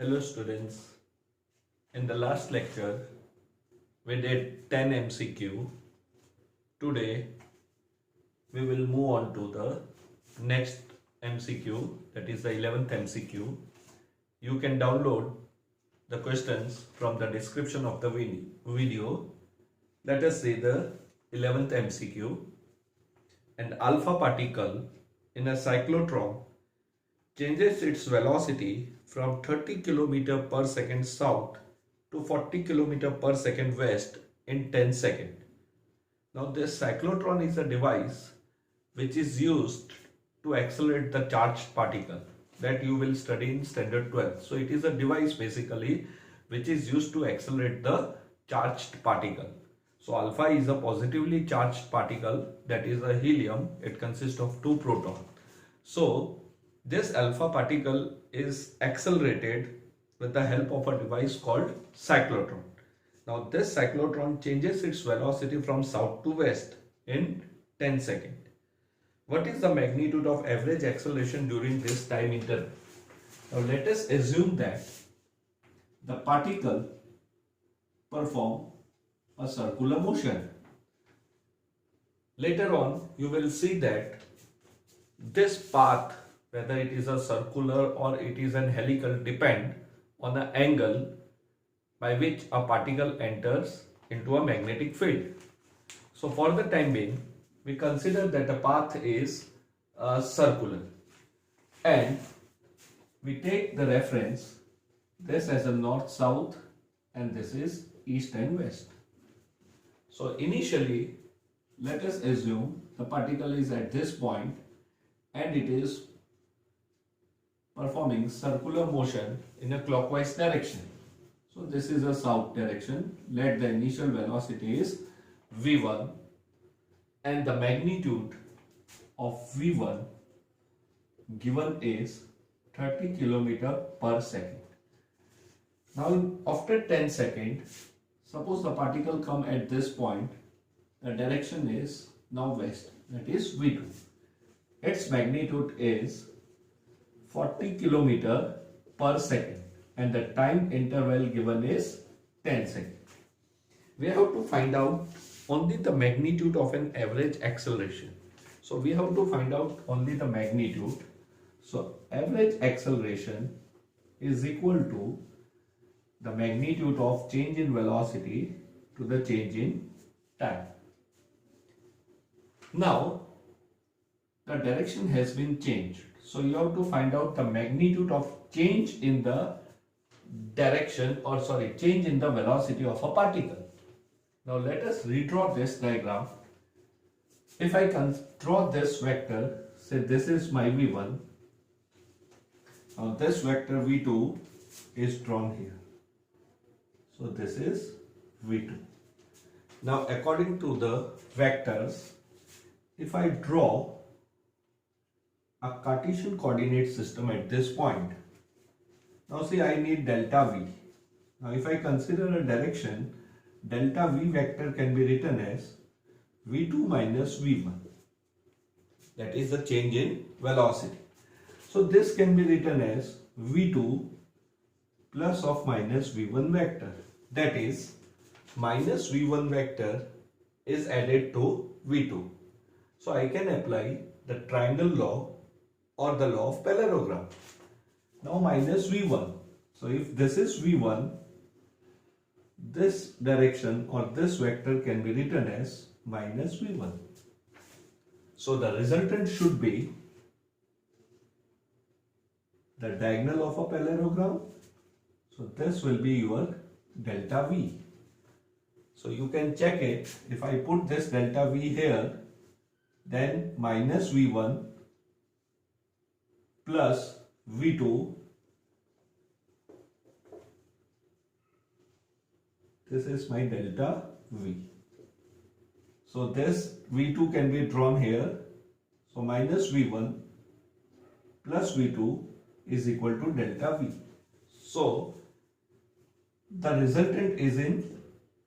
Hello students, in the last lecture we did 10 MCQ. Today we will move on to the next MCQ, that is the 11th MCQ. You can download the questions from the description of the video. Let us see the 11th MCQ. An alpha particle in a cyclotron changes its velocity from 30 km per second south to 40 km per second west in 10 seconds. Now this cyclotron is a device which is used to accelerate the charged particle that you will study in standard 12. So it is a device basically which is used to accelerate the charged particle. So alpha is a positively charged particle, that is a helium. It consists of two protons. So this alpha particle is accelerated with the help of a device called cyclotron. Now this cyclotron changes its velocity from south to west in 10 seconds. What is the magnitude of average acceleration during this time interval? Now let us assume that the particle performs a circular motion. Later on you will see that this path, whether it is a circular or it is an helical, depend on the angle by which a particle enters into a magnetic field. So for the time being, we consider that the path is circular and we take the reference this as a north-south and this is east and west. So initially, let us assume the particle is at this point and it is performing circular motion in a clockwise direction. So this is a south direction. Let the initial velocity is v1 and the magnitude of v1 given is 30 km per second. Now after 10 seconds, suppose the particle come at this point, the direction is now west, that is v2. Its magnitude is 40 km per second and the time interval given is 10 seconds. We have to find out only the magnitude of an average acceleration. So we have to find out only the magnitude. So average acceleration is equal to the magnitude of change in velocity to the change in time. Now the direction has been changed. So you have to find out the magnitude of change in the change in the velocity of a particle. Now let us redraw this diagram. If I can draw this vector, say this is my v1. Now this vector v2 is drawn here. So this is v2. Now according to the vectors, if I draw a Cartesian coordinate system at this point, now see I need delta v. Now if I consider a direction, delta v vector can be written as v2 minus v1. That is the change in velocity. So this can be written as v2 plus of minus v1 vector. That is minus v1 vector is added to v2. So I can apply the triangle law or the law of parallelogram. Now minus v1. So if this is v1, this direction or this vector can be written as minus v1. So the resultant should be the diagonal of a parallelogram. So this will be your delta v. So you can check it. If I put this delta v here, then minus v1 plus v2, this is my delta v. So this v2 can be drawn here. So minus v1 plus v2 is equal to delta v. So the resultant is in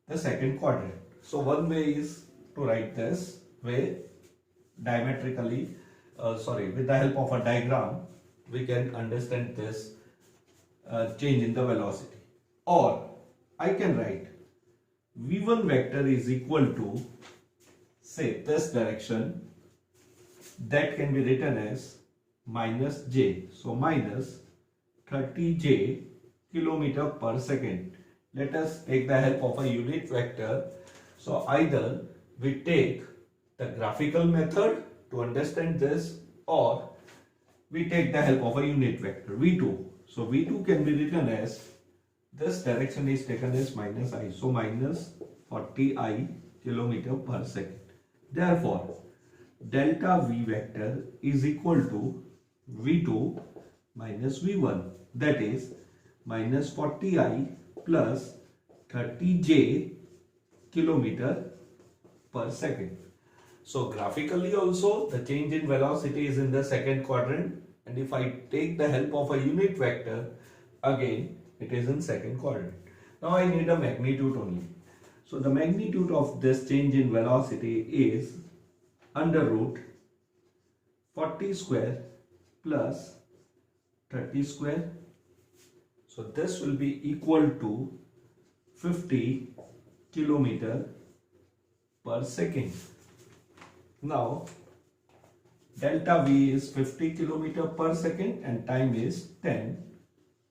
the second quadrant. So one way is to write this way diametrically, with the help of a diagram we can understand this change in the velocity. Or I can write v1 vector is equal to, say, this direction, that can be written as minus j. So minus 30j kilometer per second. Let us take the help of a unit vector. So either we take the graphical method to understand this, or we take the help of a unit vector v2. So v2 can be written as, this direction is taken as minus I. So minus 40I kilometer per second. Therefore, delta v vector is equal to v2 minus v1. That is minus 40I plus 30j kilometer per second. So graphically also the change in velocity is in the second quadrant, and if I take the help of a unit vector, again it is in second quadrant. Now I need a magnitude only. So the magnitude of this change in velocity is under root 40 square plus 30 square. So this will be equal to 50 kilometer per second. Now delta V is 50 kilometer per second and time is 10.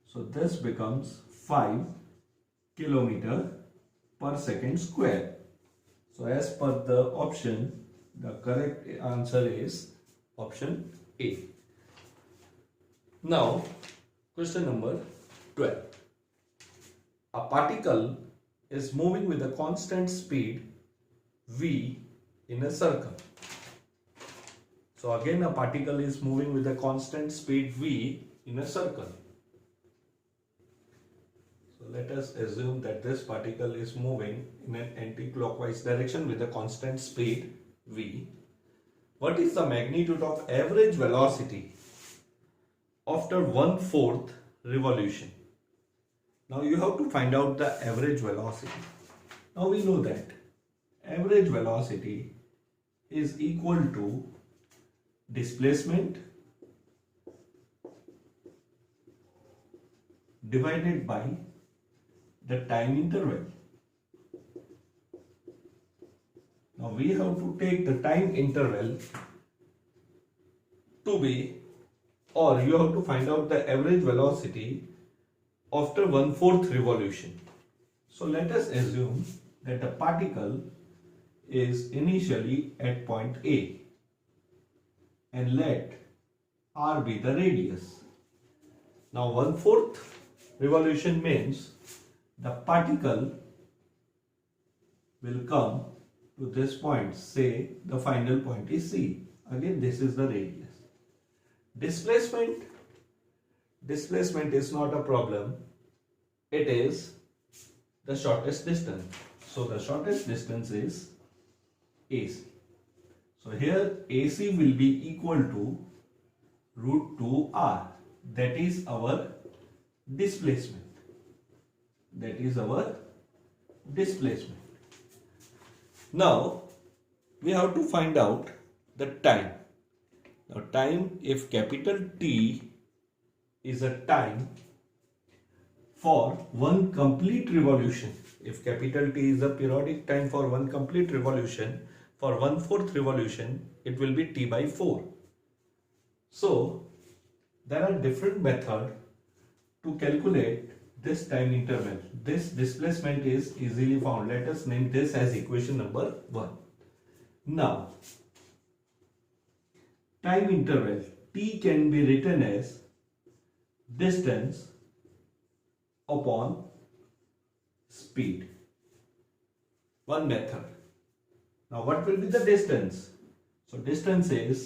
So this becomes 5 kilometer per second square. So as per the option, the correct answer is option A. Now question number 12. A particle is moving with a constant speed v in a circle. So again a particle is moving with a constant speed v in a circle. So let us assume that this particle is moving in an anti-clockwise direction with a constant speed v. What is the magnitude of average velocity after 1/4 revolution? Now you have to find out the average velocity. Now we know that average velocity is equal to displacement divided by the time interval. Now we have to take the time interval to be, or you have to find out the average velocity after 1/4 revolution. So let us assume that the particle is initially at point A and let R be the radius. Now 1/4 revolution means the particle will come to this point, say the final point is C. Again this is the radius. Displacement is not a problem. It is the shortest distance. So the shortest distance is AC. So here AC will be equal to root 2R. That is our displacement. That is our displacement. Now we have to find out the time. Now time, if capital T is a time for one complete revolution, if capital T is a periodic time for one complete revolution, for 1/4 revolution it will be T by 4. So there are different methods to calculate this time interval. This displacement is easily found. Let us name this as equation number 1. Now time interval T can be written as distance upon speed. One method. Now what will be the distance? So distance is,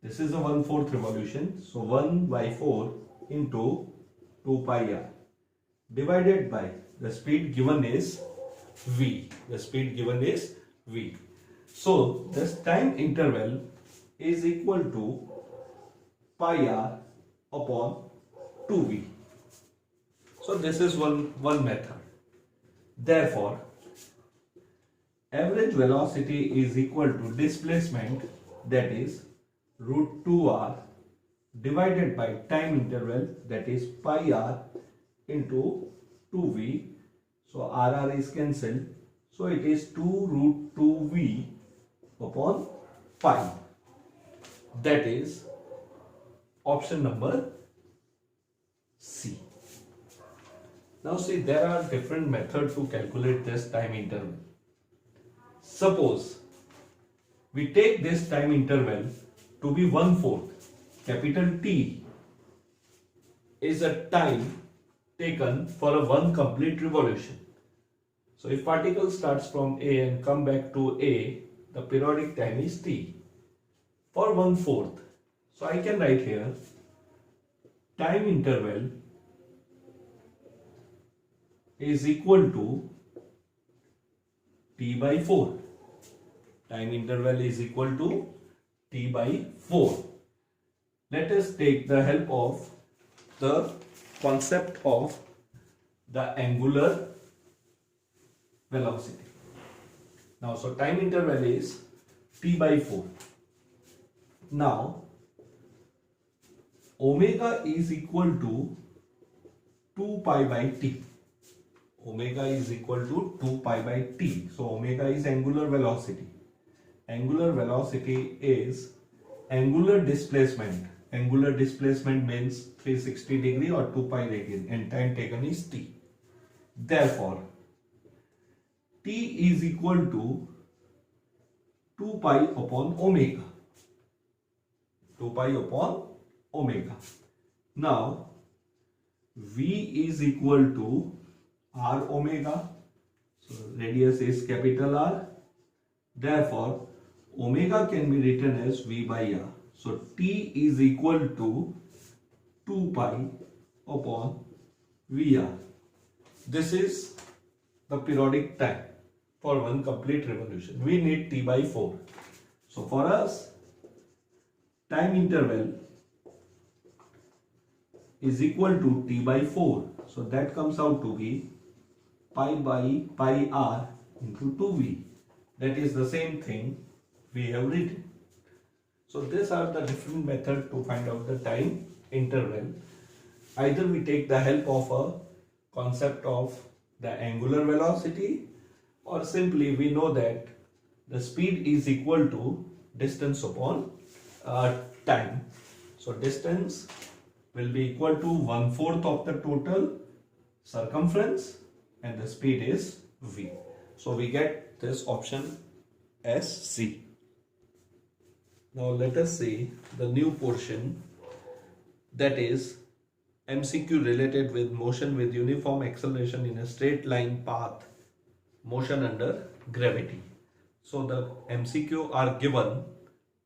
this is a 1/4 revolution. So 1 by 4 into 2 pi r divided by the speed given is v. The speed given is v. So this time interval is equal to pi r upon 2v. So this is one method. Therefore average velocity is equal to displacement, that is root 2r divided by time interval, that is pi r into 2v. So RR is cancelled. So it is 2 root 2v upon pi. That is option number C. Now see, there are different methods to calculate this time interval. Suppose we take this time interval to be 1/4. Capital T is a time taken for a one complete revolution. So if particle starts from A and come back to A, the periodic time is T for 1/4. So I can write here time interval is equal to T by 4. Time interval is equal to T by 4. Let us take the help of the concept of the angular velocity. Now, so time interval is T by 4. Now, omega is equal to 2 pi by T. Omega is equal to 2 pi by T. So, omega is angular velocity. Angular velocity is angular displacement. Angular displacement means 360 degree or 2 pi radian, and time taken is T. Therefore, T is equal to 2 pi upon omega. 2 pi upon omega. Now, V is equal to R omega. So, radius is capital R. Therefore, omega can be written as V by R. So, T is equal to 2 pi upon VR. This is the periodic time for one complete revolution. We need T by 4. So, for us, time interval is equal to T by 4. So, that comes out to be pi by pi R into 2V. That is the same thing we have written. So these are the different methods to find out the time interval. Either we take the help of a concept of the angular velocity, or simply we know that the speed is equal to distance upon time. So distance will be equal to 1/4 of the total circumference and the speed is v. So we get this option as C. Now let us see the new portion, that is MCQ related with motion with uniform acceleration in a straight line path, motion under gravity. So the MCQ are given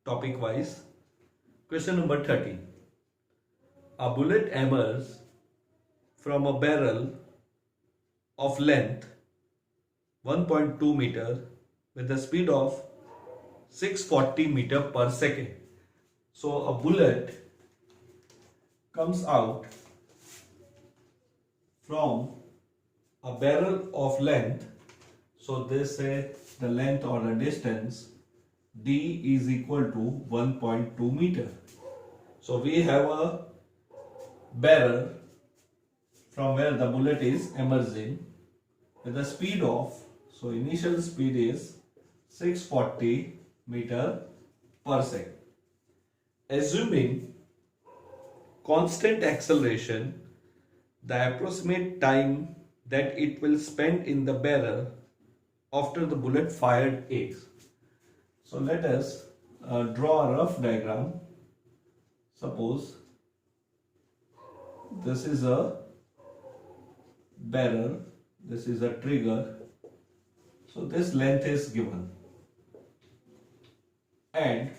topic wise. Question number 30. A bullet emerges from a barrel of length 1.2 meter with a speed of 640 meter per second. So a bullet comes out from a barrel of length. So they say the length or the distance D is equal to 1.2 meter. So we have a barrel from where the bullet is emerging with a speed of, so initial speed is 640 meter per second. Assuming constant acceleration, the approximate time that it will spend in the barrel after the bullet fired is. So let us draw a rough diagram. Suppose this is a barrel, this is a trigger. So this length is given, and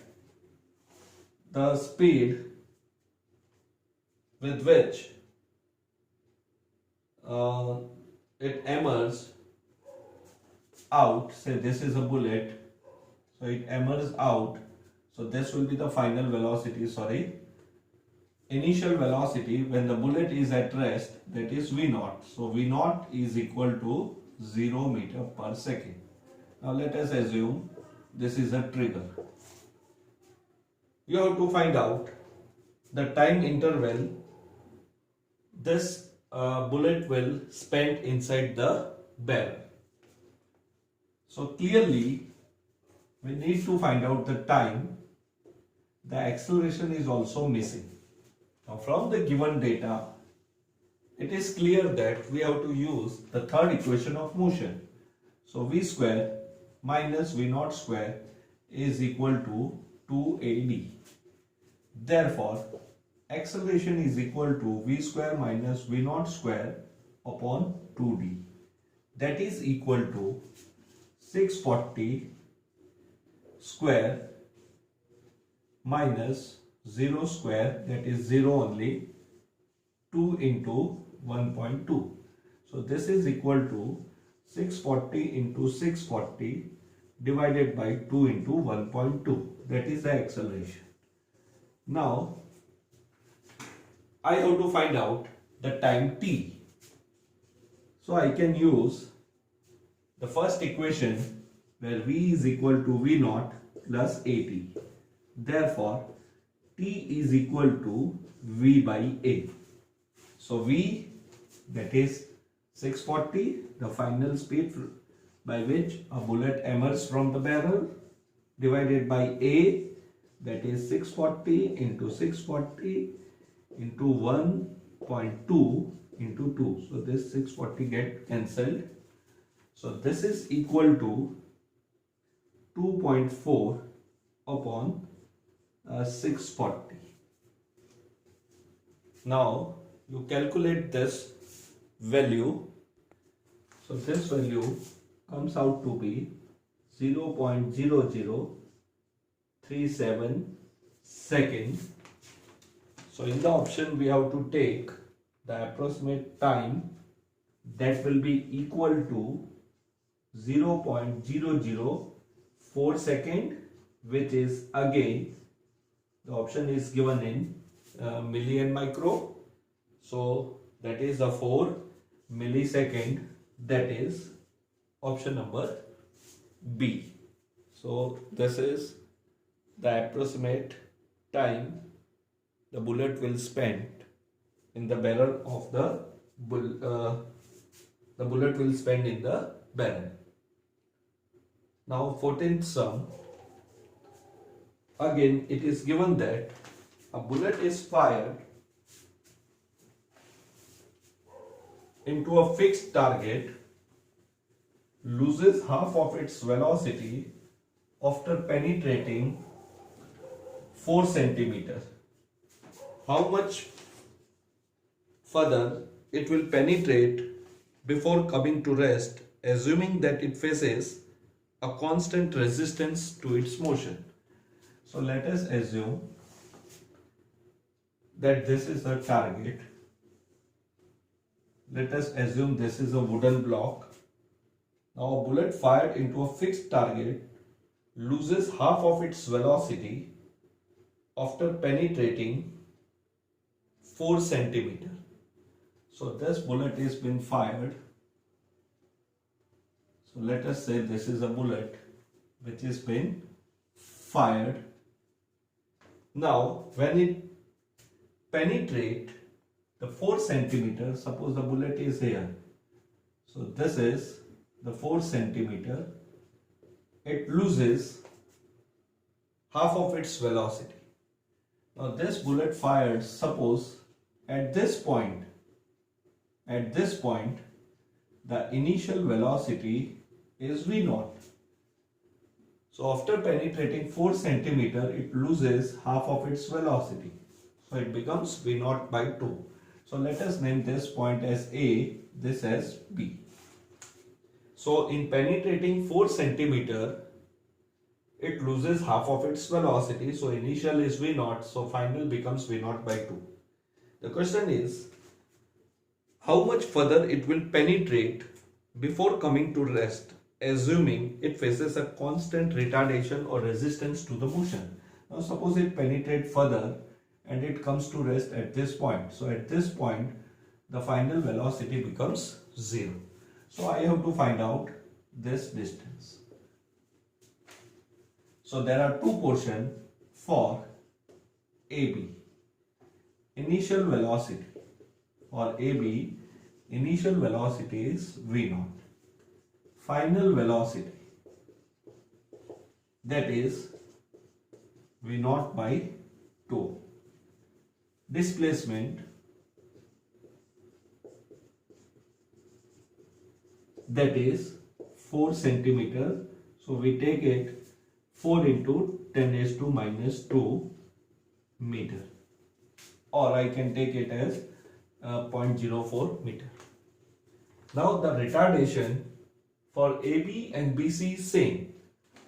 the speed with which it emerges out, say this is a bullet, so it emerges out, so this will be the final velocity, initial velocity when the bullet is at rest, that is V0. So V0 is equal to 0 meter per second. Now let us assume this is a trigger. You have to find out the time interval this bullet will spend inside the barrel. So clearly we need to find out the time. The acceleration is also missing. Now from the given data, it is clear that we have to use the third equation of motion. So v square minus v naught square is equal to 2ad. Therefore, acceleration is equal to v square minus v naught square upon 2d. That is equal to 640 square minus 0 square, that is 0 only, 2 into 1.2. So this is equal to 640 into 640 divided by 2 into 1.2. That is the acceleration. Now I have to find out the time t. So I can use the first equation where v is equal to v naught plus at. Therefore, t is equal to v by a. So v, that is 640, the final speed by which a bullet emerges from the barrel, divided by a, that is 640 into 640 into 1.2 into 2. So this 640 get cancelled. So this is equal to 2.4 upon 640. Now you calculate this value. So this value comes out to be 0.0037 second. So in the option we have to take the approximate time, that will be equal to 0.004 second, which is again the option is given in milli and micro. So that is a 4 millisecond, that is option number B. So this is the approximate time the bullet will spend in the barrel of the bullet will spend in the barrel. Now 14th sum. Again it is given that a bullet is fired into a fixed target, loses half of its velocity after penetrating 4 centimeters. How much further it will penetrate before coming to rest, assuming that it faces a constant resistance to its motion. So let us assume that this is a target. Let us assume this is a wooden block. Now a bullet fired into a fixed target loses half of its velocity after penetrating 4 centimeters. So this bullet is been fired. So let us say this is a bullet which has been fired. Now when it penetrate the 4 centimeters, suppose the bullet is here. So this is the 4 centimeter. It loses half of its velocity. Now this bullet fired, suppose at this point the initial velocity is v naught. So after penetrating 4 centimeter, it loses half of its velocity. So it becomes v naught by 2. So let us name this point as A, this as B. So in penetrating 4 centimeter, it loses half of its velocity. So initial is v naught, so final becomes v naught by 2. The question is, how much further it will penetrate before coming to rest, assuming it faces a constant retardation or resistance to the motion. Now suppose it penetrates further and it comes to rest at this point. So at this point the final velocity becomes 0. So I have to find out this distance. So there are two portions for AB. Initial velocity for AB Initial velocity is v naught. Final velocity, that is v naught by 2. Displacement, that is 4 centimeter. So we take it 4 into 10 raised to minus 2 meter, or I can take it as 0.04 meter. Now the retardation for AB and BC is same.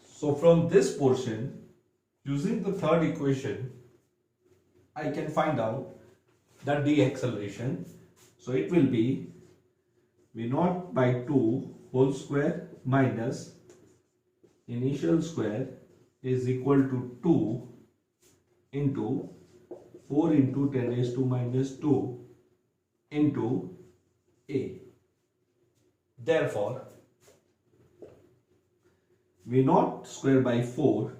So from this portion, using the third equation, I can find out the deceleration. So it will be v naught by 2 whole square minus initial square is equal to 2 into 4 into 10 raised to minus 2 into a. Therefore, v naught square by 4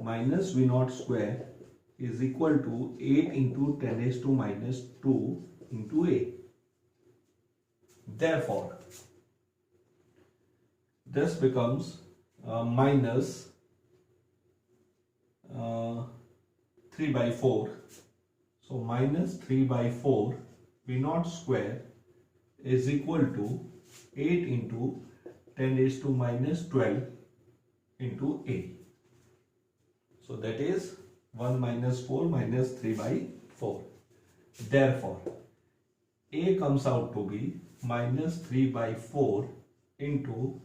minus v naught square is equal to 8 into 10 raised to minus 2 into a. Therefore, this becomes minus 3 by 4. So minus 3 by 4 v naught square is equal to 8 into 10 raised to minus 12 into a. So that is 1 minus 4 minus 3 by 4. Therefore, a comes out to be minus 3 by 4 into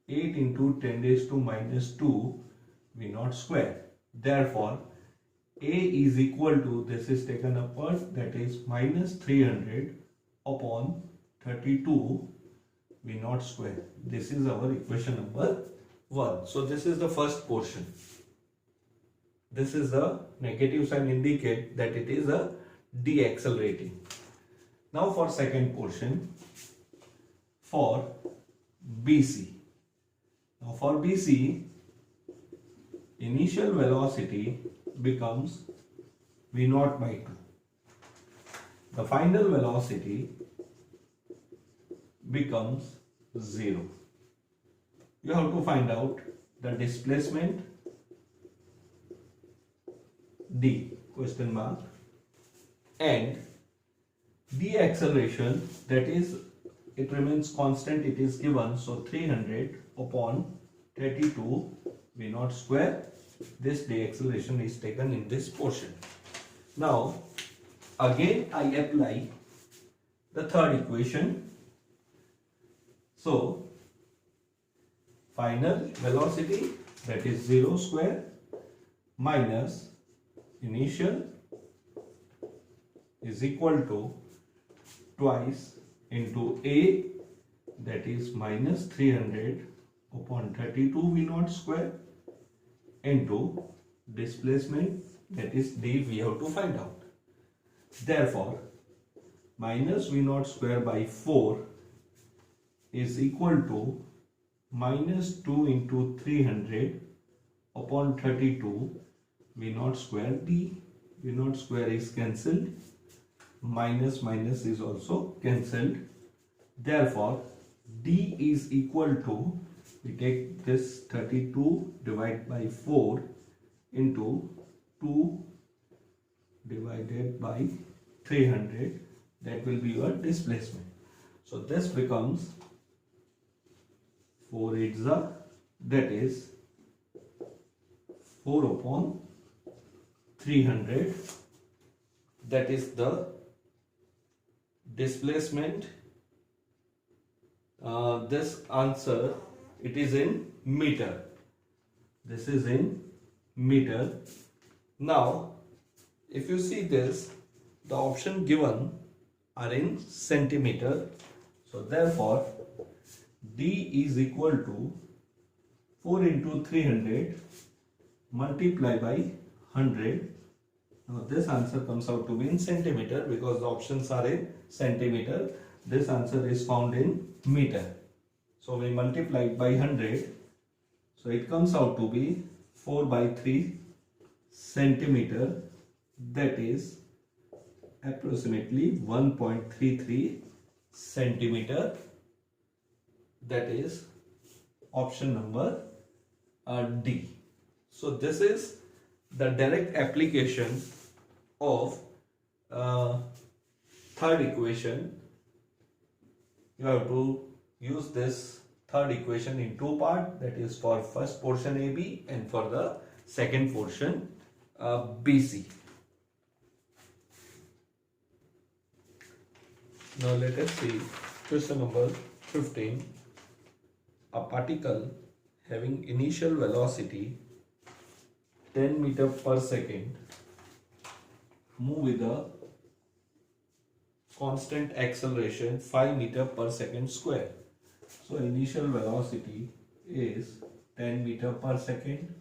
8 into 10 raised to minus 2 v naught square. Therefore, a is equal to, this is taken upward, that is minus 300 upon 32 v naught square. This is our equation number 1. So this is the first portion. This is the negative sign, indicate that it is a deaccelerating. Now for second portion, for BC. Now for BC, initial velocity becomes v naught by 2. The final velocity becomes 0. You have to find out the displacement d question mark and deceleration, that is it remains constant, it is given, so 300 upon 32 v naught square. This deceleration is taken in this portion. Now again I apply the third equation. So final velocity, that is 0 square minus initial is equal to twice into a, that is minus 300 upon 32 v naught square into displacement, that is d, we have to find out. Therefore, minus v naught square by 4 is equal to minus 2 into 300 upon 32 v naught square d. V naught square is cancelled, minus minus is also cancelled. Therefore, d is equal to, we take this 32 divided by 4 into 2 divided by 300, that will be your displacement. So this becomes 4 8s, that is 4 upon 300, that is the displacement. This answer, it is in meter. This is in meter. Now if you see this, the option given are in centimeter. So therefore d is equal to 4 into 300 multiply by 100. Now this answer comes out to be in centimeter because the options are in centimeter. This answer is found in meter. So we multiply it by 100. So it comes out to be 4 by 3 centimeter, that is approximately 1.33 centimeter. That is option number D. So this is the direct application of third equation. You have to use this third equation in two parts, that is for first portion AB and for the second portion BC. Now let us see question number 15. A particle having initial velocity 10 meter per second move with a constant acceleration 5 meter per second square. So initial velocity is 10 meter per second.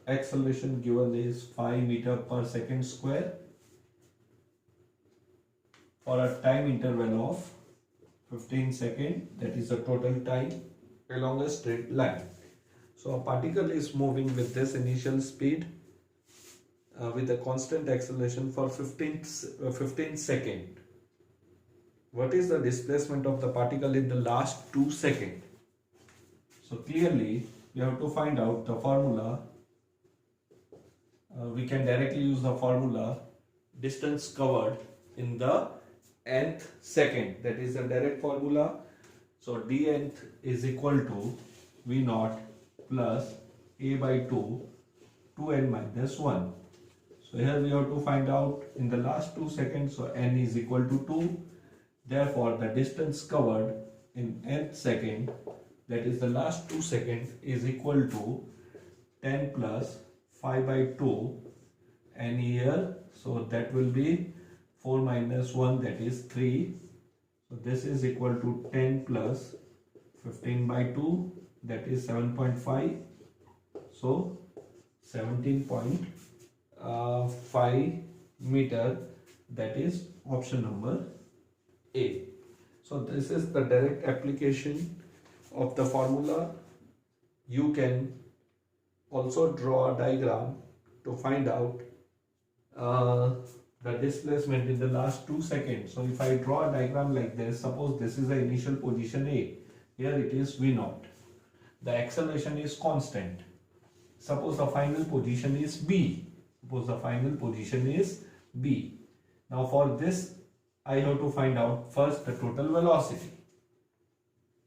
Acceleration given is 5 meter per second square for a time interval of 15 seconds. That is the total time along a straight line. So a particle is moving with this initial speed with a constant acceleration for 15 seconds. What is the displacement of the particle in the last 2 seconds? So clearly we have to find out the formula. We can directly use the formula distance covered in the nth second. That is the direct formula. So d nth is equal to v naught plus a by 2 2n minus 1. So here we have to find out in the last 2 seconds. So n is equal to 2. Therefore the distance covered in nth second, that is the last 2 seconds, is equal to 10 plus 5 by 2 n here. So that will be 4 minus 1, that is 3. So this is equal to 10 plus 15 by 2, that is 7.5. So 17.5 meter, that is option number A. So this is the direct application of the formula. You can also draw a diagram to find out the displacement in the last 2 seconds. So if I draw a diagram like this, suppose this is the initial position A, here it is V naught. The acceleration is constant. Suppose the final position is B. Suppose the final position is B. Now for this I have to find out first the total velocity.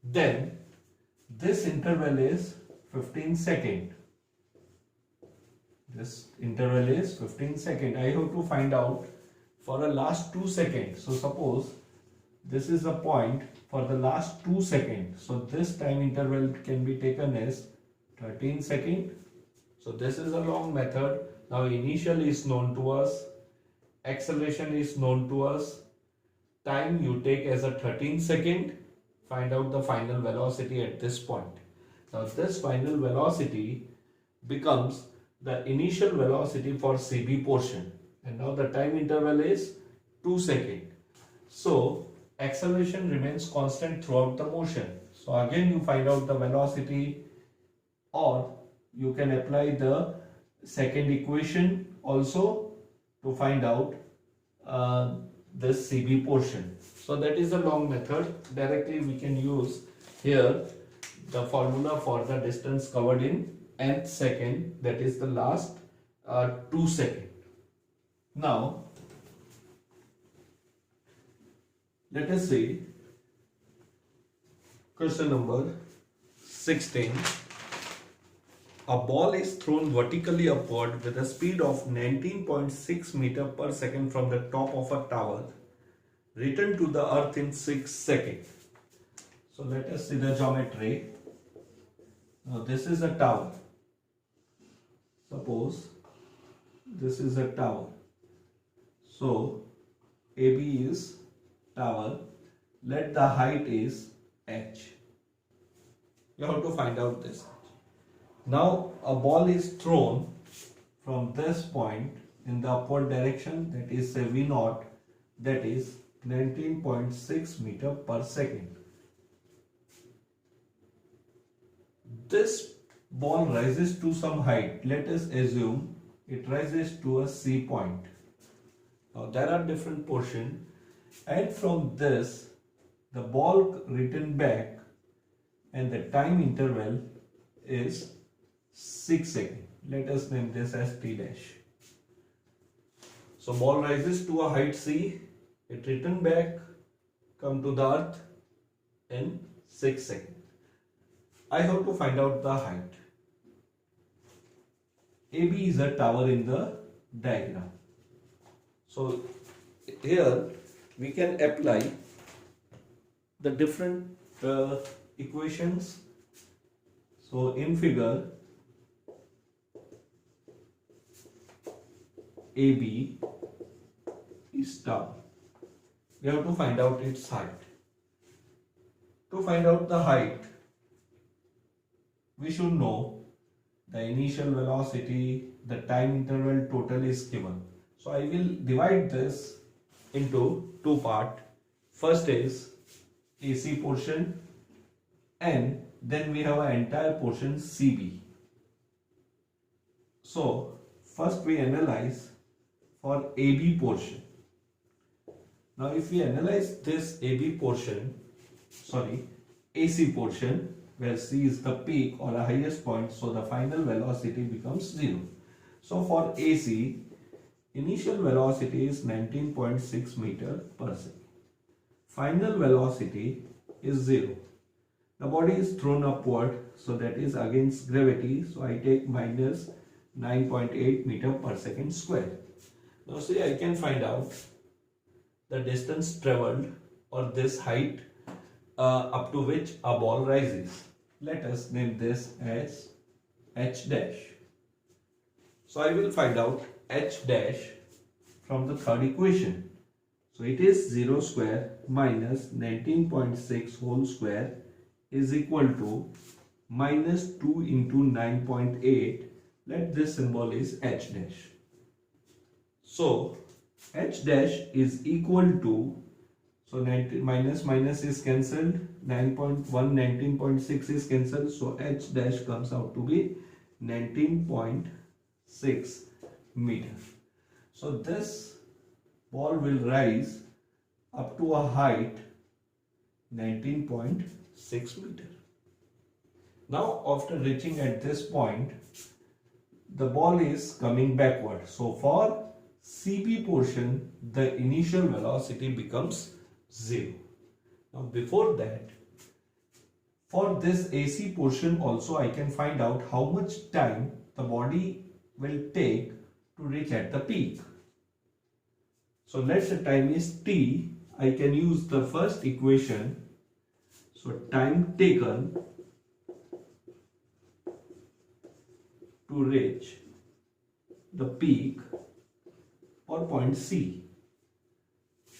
Then this interval is 15 seconds. This interval is 15 seconds. I have to find out for the last 2 seconds. So suppose this is the point for the last 2 seconds. So this time interval can be taken as 13 seconds. So this is a long method. Now initial is known to us. Acceleration is known to us. Time you take as a 13 second. Find out the final velocity at this point. Now this final velocity becomes the initial velocity for CB portion. And now the time interval is 2 seconds. So acceleration remains constant throughout the motion. So again you find out the velocity, or you can apply the second equation also to find out this CB portion. So that is a long method. Directly we can use here the formula for the distance covered in nth second, that is the last 2 seconds. Now let us see question number 16. A ball is thrown vertically upward with a speed of 19.6 meter per second from the top of a tower. Return to the earth in 6 seconds. So let us see the geometry. Now this is a tower. Suppose this is a tower. So AB is tower. Let the height is h. You have to find out this. Now a ball is thrown from this point in the upward direction, that is say V naught, that is 19.6 meter per second. This ball rises to some height. Let us assume it rises to a C point. Now there are different portions, and from this the ball returned back and the time interval is 6 seconds. Let us name this as T dash. So ball rises to a height C, it returned back, come to the earth in 6 seconds. I have to find out the height. AB is a tower in the diagram. So here we can apply the different equations. So in figure, AB is tower. We have to find out its height. To find out the height, we should know the initial velocity, the time interval total is given. So I will divide this into two parts. First is AC portion and then we have an entire portion CB. So first we analyze for AB portion. Now if we analyze this AC portion where C is the peak or the highest point, so the final velocity becomes 0. So for AC, initial velocity is 19.6 meter per second. Final velocity is 0. The body is thrown upward, so that is against gravity. So I take minus 9.8 meter per second square. Now see, I can find out the distance traveled or this height up to which a ball rises. Let us name this as h dash. So I will find out h dash from the third equation. So it is 0 square minus 19.6 whole square is equal to minus 2 into 9.8. Let this symbol is h dash. So h dash is equal to, so 19 minus minus is cancelled, 19.6 is cancelled, so h dash comes out to be 19.6 meter. So this ball will rise up to a height 19.6 meter. Now after reaching at this point, the ball is coming backward. So for CB portion, the initial velocity becomes 0. Now before that, for this AC portion also I can find out how much time the body will take to reach at the peak. So let's say time is T. I can use the first equation. So time taken to reach the peak or point C.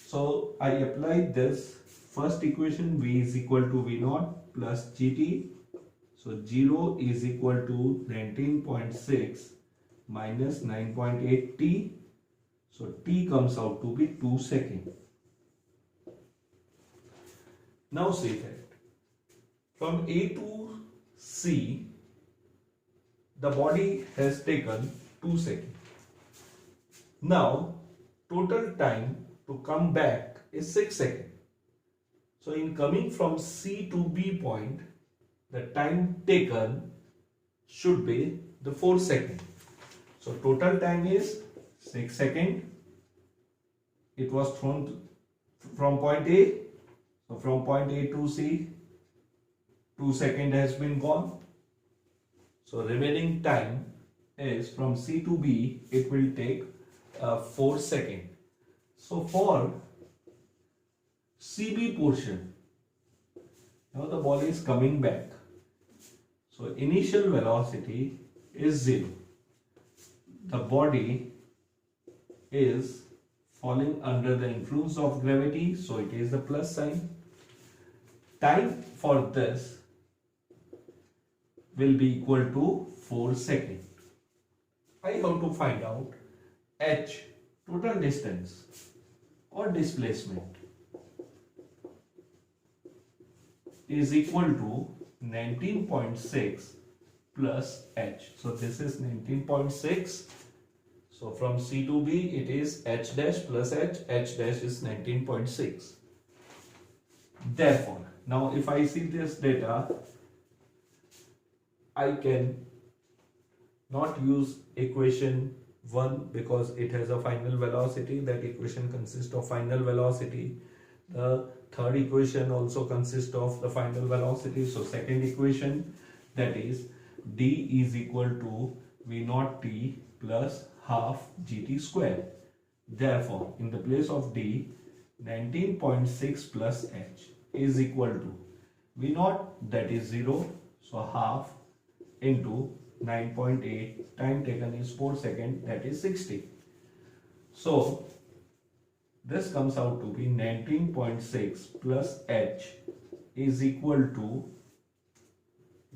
So I apply this first equation, V is equal to V0 plus GT. So 0 is equal to 19.6 minus 9.8 T. So T comes out to be 2 seconds. Now see that from A to C, the body has taken 2 seconds. Now total time to come back is 6 seconds. So in coming from C to B point, the time taken should be the 4 seconds. So total time is 6 seconds. It was thrown from point A. So from point A to C, 2 seconds has been gone. So remaining time is from C to B, it will take 4 seconds. So for CB portion, now the ball is coming back. So initial velocity is 0. The body is falling under the influence of gravity, so it is the plus sign. Time for this will be equal to 4 seconds. I have to find out h, total distance or displacement, is equal to 19.6 plus h. So this is 19.6. So from C to B it is h dash plus h. H dash is 19.6. Therefore, now if I see this data, I can not use equation 1 because it has a final velocity. That equation consists of final velocity. The third equation also consists of the final velocity. So second equation, that is d is equal to v naught t plus half gt square. Therefore, in the place of d, 19.6 plus h is equal to v naught, that is 0, so half into 9.8, time taken is 4 seconds, that is 60. So this comes out to be 19.6 plus h is equal to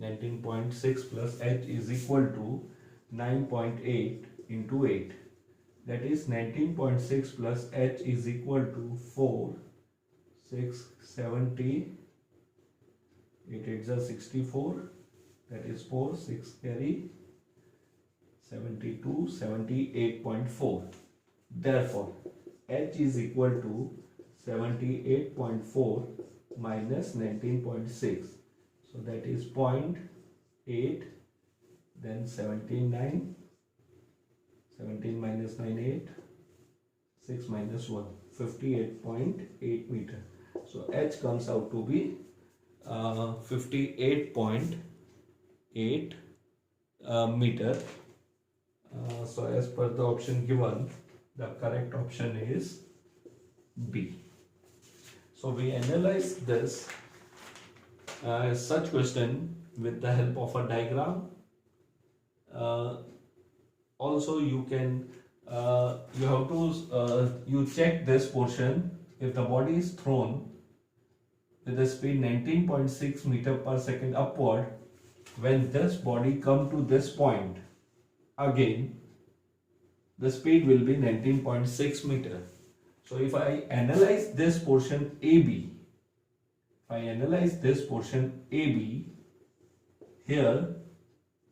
19.6 plus h is equal to 9.8 into 8. That is 19.6 plus h is equal to 4, 6, 70, 8 8 is 64, that is 4, 6 carry, 72, 78.4. Therefore, h is equal to 78.4 minus 19.6. So that is 0.8, then 79, 17 minus 9, 8, 6 minus 1, 58.8 meter. So h comes out to be 58.8 meter. So as per the option given, the correct option is B. So we analyze this such question with the help of a diagram. Also you can you have to you check this portion. If the body is thrown with a speed 19.6 meter per second upward, when this body come to this point, again the speed will be 19.6 meter. So if I analyze this portion AB, here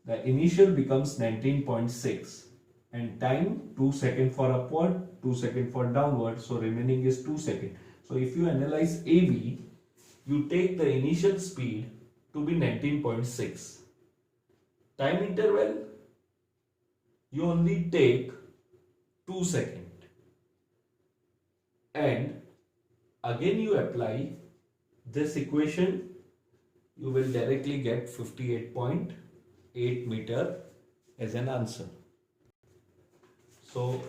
the initial becomes 19.6 and time 2 seconds for upward, 2 seconds for downward, so remaining is 2 seconds. So if you analyze AB, you take the initial speed to be 19.6. Time interval, you only take 2 seconds. And again you apply this equation, you will directly get 58.8 meter as an answer. So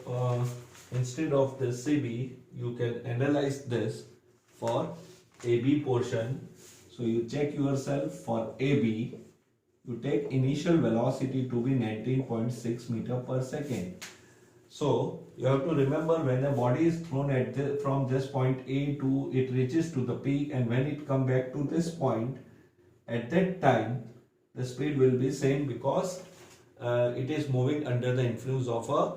instead of the CB, you can analyze this for AB portion. So you check yourself for AB, you take initial velocity to be 19.6 meter per second. So you have to remember, when a body is thrown from this point A to it reaches to the peak, and when it come back to this point, at that time the speed will be same because it is moving under the influence of a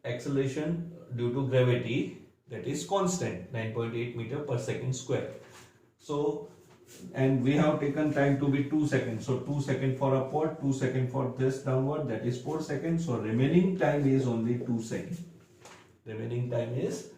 acceleration due to gravity that is constant, 9.8 meter per second square. So, and we have taken time to be 2 seconds. So 2 seconds for upward, 2 seconds for this downward, that is 4 seconds. So remaining time is only 2 seconds. Remaining time is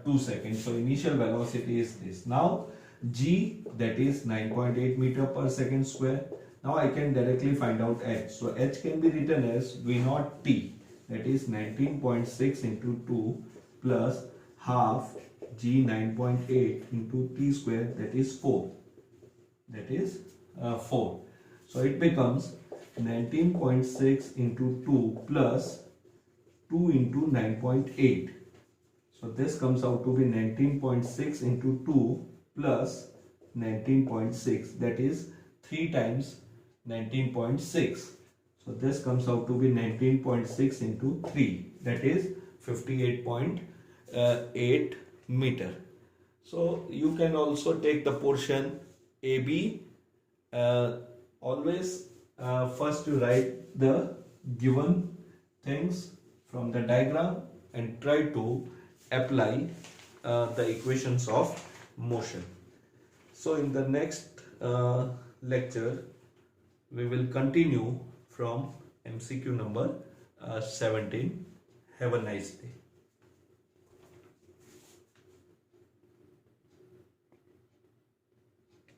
2 seconds. So initial velocity is this. Now G, that is 9.8 meter per second square. Now I can directly find out H. So H can be written as V naught T, that is 19.6 into 2 plus half G 9.8 into T square, that is 4. That is 4. So it becomes 19.6 into 2 plus 2 into 9.8. So this comes out to be 19.6 into 2 plus 19.6, that is 3 times 19.6. So this comes out to be 19.6 into 3, that is 58.8 meter. So you can also take the portion AB. Always first you write the given things from the diagram and try to apply the equations of motion. So in the next lecture we will continue from MCQ number 17. Have a nice day.